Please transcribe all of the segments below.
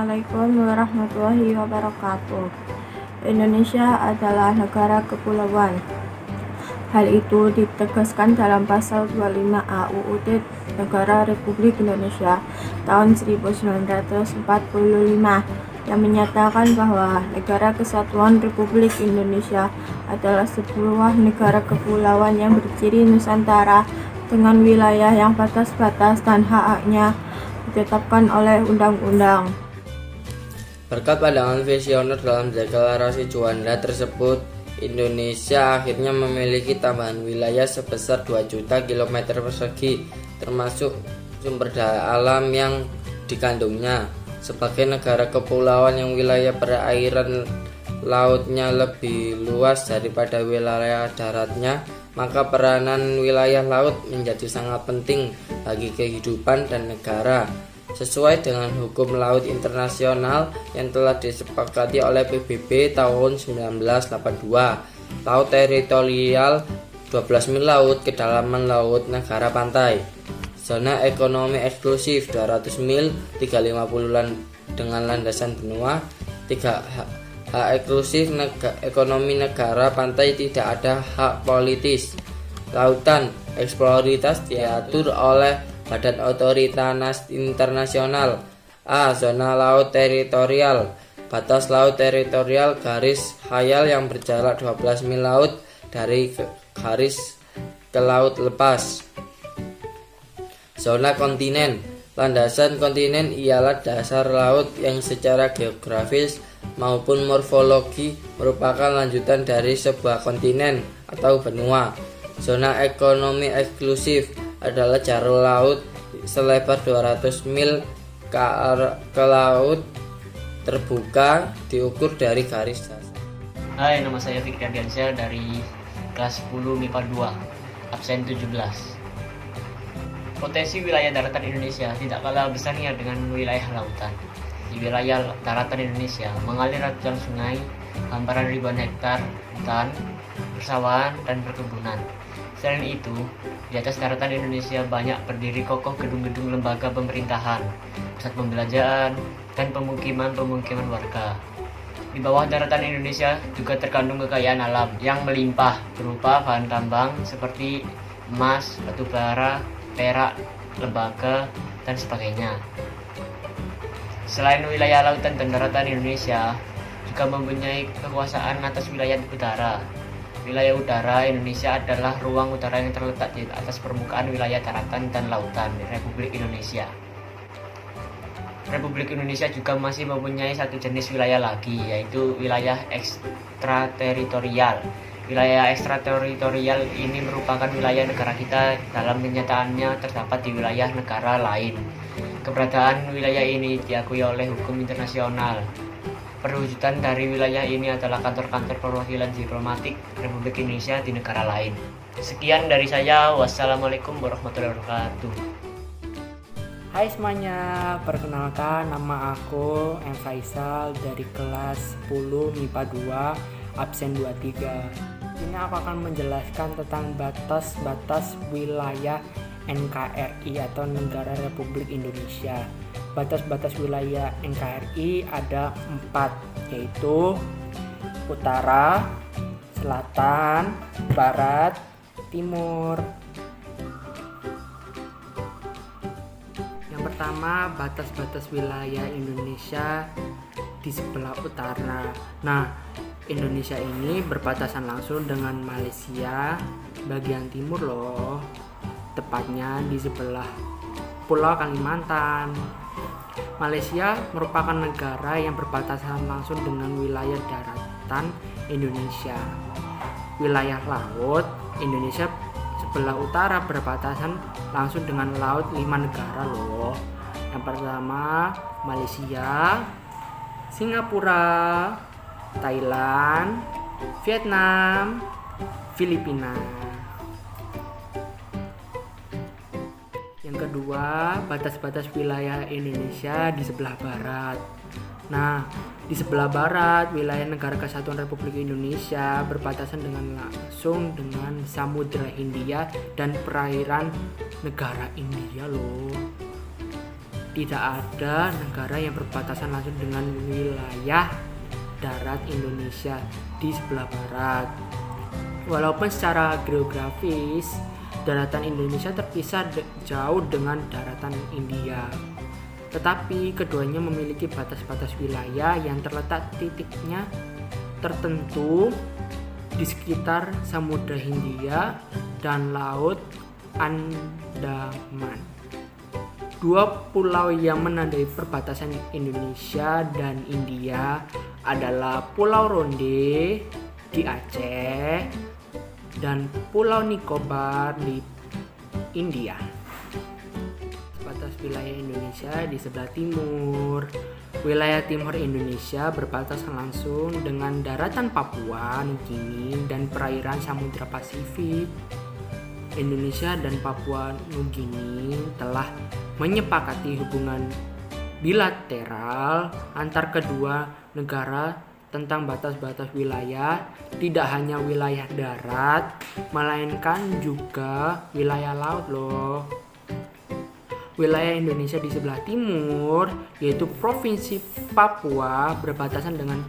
Assalamualaikum warahmatullahi wabarakatuh. Indonesia adalah negara kepulauan. Hal itu ditegaskan dalam pasal 25A UUD Negara Republik Indonesia tahun 1945 yang menyatakan bahwa Negara Kesatuan Republik Indonesia adalah sebuah negara kepulauan yang berciri Nusantara dengan wilayah yang batas-batas dan hak-haknya ditetapkan oleh undang-undang. Berkat pandangan visioner dalam deklarasi Juanda tersebut, Indonesia akhirnya memiliki tambahan wilayah sebesar 2 juta kilometer persegi, termasuk sumber daya alam yang dikandungnya. Sebagai negara kepulauan yang wilayah perairan lautnya lebih luas daripada wilayah daratnya, maka peranan wilayah laut menjadi sangat penting bagi kehidupan dan negara. Sesuai dengan hukum laut internasional yang telah disepakati oleh PBB tahun 1982, laut teritorial 12 mil laut, kedalaman laut negara pantai. Zona ekonomi eksklusif 200 mil, 350 dengan landasan benua. 3 hak eksklusif ekonomi negara pantai, tidak ada hak politis. Lautan eksploritas diatur oleh Badan Otoritas Internasional. A. Zona laut teritorial. Batas laut teritorial garis khayal yang berjarak 12 mil laut dari garis ke laut lepas. Zona kontinen. Landasan kontinen ialah dasar laut yang secara geografis maupun morfologi merupakan lanjutan dari sebuah kontinen atau benua. Zona ekonomi eksklusif adalah jalur laut selebar 200 mil ke laut terbuka diukur dari garis dasar. Hai, nama saya Fikri Ardiansyah dari kelas 10 MIPA 2, absen 17. Potensi wilayah daratan Indonesia tidak kalah besarnya dengan wilayah lautan. Di wilayah daratan Indonesia mengalir ratusan sungai, hamparan ribuan hektar hutan, persawahan, dan perkebunan. Selain itu, di atas daratan Indonesia banyak berdiri kokoh gedung-gedung lembaga pemerintahan, pusat pembelajaran, dan pemukiman warga. Di bawah daratan Indonesia juga terkandung kekayaan alam yang melimpah berupa bahan tambang seperti emas, batu bara, perak, lembaga, dan sebagainya. Selain wilayah lautan dan daratan Indonesia juga mempunyai kekuasaan atas wilayah udara. Wilayah udara Indonesia adalah ruang udara yang terletak di atas permukaan wilayah daratan dan lautan Republik Indonesia. Republik Indonesia juga masih mempunyai satu jenis wilayah lagi, yaitu wilayah ekstrateritorial. Wilayah ekstrateritorial ini merupakan wilayah negara kita dalam kenyataannya terdapat di wilayah negara lain. Keberadaan wilayah ini diakui oleh hukum internasional. Perwujudan dari wilayah ini adalah kantor-kantor perwakilan diplomatik Republik Indonesia di negara lain. Sekian dari saya. Wassalamualaikum warahmatullahi wabarakatuh. Hai semuanya, perkenalkan nama aku M. Faisal dari kelas 10 MIPA 2, absen 23. Ini aku akan menjelaskan tentang batas-batas wilayah NKRI atau Negara Republik Indonesia. Batas-batas wilayah NKRI ada 4, yaitu utara, selatan, barat, timur. Yang pertama, batas-batas wilayah Indonesia di sebelah utara. Nah, Indonesia ini berbatasan langsung dengan Malaysia bagian timur loh, tepatnya di sebelah Pulau Kalimantan. Malaysia merupakan negara yang berbatasan langsung dengan wilayah daratan Indonesia. Wilayah laut Indonesia sebelah utara berbatasan langsung dengan laut 5 negara loh. Yang pertama Malaysia, Singapura, Thailand, Vietnam, Filipina. Yang kedua, batas-batas wilayah Indonesia di sebelah barat. Nah, di sebelah barat, wilayah Negara Kesatuan Republik Indonesia berbatasan dengan langsung dengan Samudra Hindia dan perairan negara India loh. tidak ada negara yang berbatasan langsung dengan wilayah darat Indonesia di sebelah barat. Walaupun secara geografis daratan Indonesia terpisah jauh dengan daratan India, tetapi keduanya memiliki batas-batas wilayah yang terletak titiknya tertentu di sekitar Samudra Hindia dan Laut Andaman. Dua pulau yang menandai perbatasan Indonesia dan India adalah Pulau Ronde di Aceh dan Pulau Nicobar di India. Batas wilayah Indonesia di sebelah timur. Wilayah timur Indonesia berbatasan langsung dengan daratan Papua Nugini dan perairan Samudra Pasifik. Indonesia dan Papua Nugini telah menyepakati hubungan bilateral antar kedua negara tentang batas-batas wilayah, tidak hanya wilayah darat, melainkan juga wilayah laut loh. Wilayah Indonesia di sebelah timur, yaitu Provinsi Papua, berbatasan dengan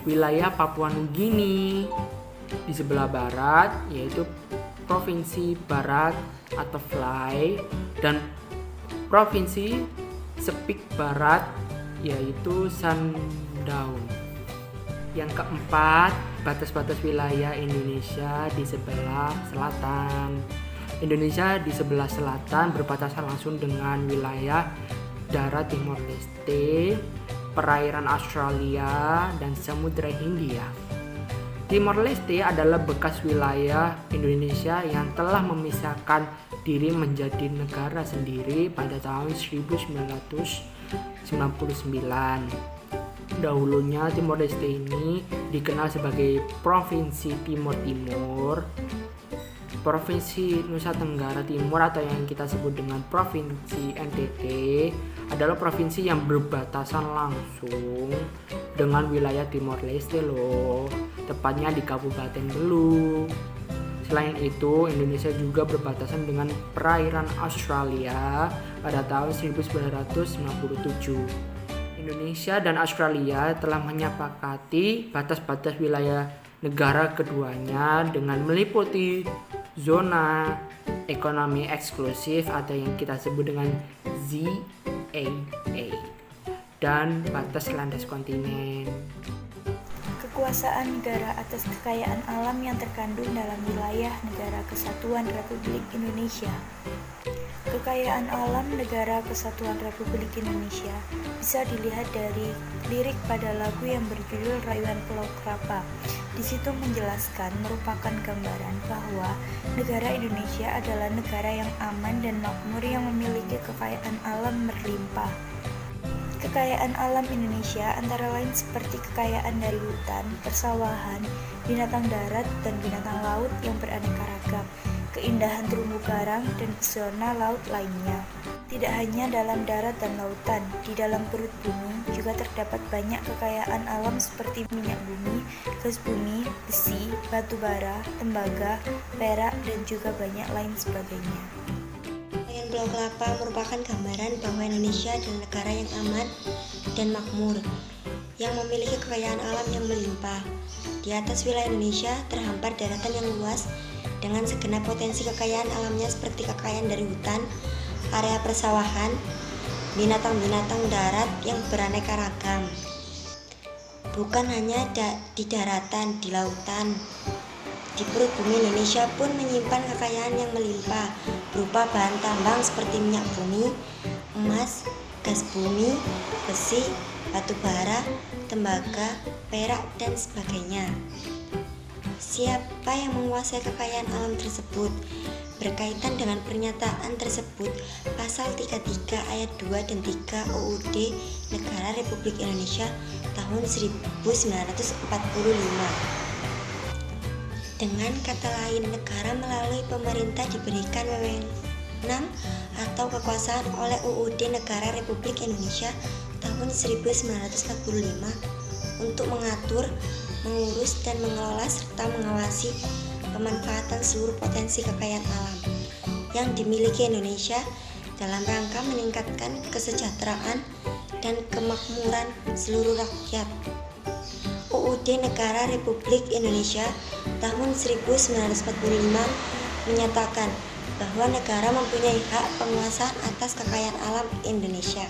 wilayah Papua Nugini. Di sebelah barat, yaitu Provinsi Barat atau Fly, dan Provinsi Sepik Barat, yaitu Sandaun. Yang keempat, batas-batas wilayah Indonesia di sebelah selatan. Indonesia di sebelah selatan berbatasan langsung dengan wilayah darat Timor Leste, perairan Australia, dan Samudra Hindia. Timor Leste adalah bekas wilayah Indonesia yang telah memisahkan diri menjadi negara sendiri pada tahun 1999. Dahulunya Timor Leste ini dikenal sebagai Provinsi Timor Timur. Provinsi Nusa Tenggara Timur atau yang kita sebut dengan Provinsi NTT adalah provinsi yang berbatasan langsung dengan wilayah Timor Leste loh, tepatnya di Kabupaten Belu. Selain itu, Indonesia juga berbatasan dengan perairan Australia pada tahun 1997. Indonesia dan Australia telah menyepakati batas-batas wilayah negara keduanya dengan meliputi zona ekonomi eksklusif atau yang kita sebut dengan ZAA dan batas landas kontinen. Kekuasaan negara atas kekayaan alam yang terkandung dalam wilayah Negara Kesatuan Republik Indonesia. Kekayaan alam Negara Kesatuan Republik Indonesia bisa dilihat dari lirik pada lagu yang berjudul Rayuan Pulau Kelapa. Di situ menjelaskan merupakan gambaran bahwa negara Indonesia adalah negara yang aman dan makmur yang memiliki kekayaan alam berlimpah. Kekayaan alam Indonesia antara lain seperti kekayaan dari hutan, persawahan, binatang darat, dan binatang laut yang beraneka ragam, keindahan terumbu karang, dan pesona laut lainnya. Tidak hanya dalam darat dan lautan, di dalam perut bumi juga terdapat banyak kekayaan alam seperti minyak bumi, gas bumi, besi, batu bara, tembaga, perak, dan juga banyak lain sebagainya. Rayuan Pulau Kelapa merupakan gambaran bahwa Indonesia adalah negara yang aman dan makmur, yang memiliki kekayaan alam yang melimpah. Di atas wilayah Indonesia terhampar daratan yang luas dengan segenap potensi kekayaan alamnya seperti kekayaan dari hutan, area persawahan, binatang-binatang darat yang beraneka ragam. Bukan hanya di daratan, di lautan, di perut bumi Indonesia pun menyimpan kekayaan yang melimpah berupa bahan tambang seperti minyak bumi, emas, gas bumi, besi, batu bara, tembaga, perak, dan sebagainya. Siapa yang menguasai kekayaan alam tersebut? Berkaitan dengan pernyataan tersebut, Pasal 33 ayat 2 dan 3 UUD Negara Republik Indonesia tahun 1945. Dengan kata lain, negara melalui pemerintah diberikan wewenang atau kekuasaan oleh UUD Negara Republik Indonesia tahun 1945 untuk mengatur, mengurus, dan mengelola serta mengawasi pemanfaatan seluruh potensi kekayaan alam yang dimiliki Indonesia dalam rangka meningkatkan kesejahteraan dan kemakmuran seluruh rakyat. UUD Negara Republik Indonesia tahun 1945 menyatakan bahwa negara mempunyai hak penguasaan atas kekayaan alam Indonesia.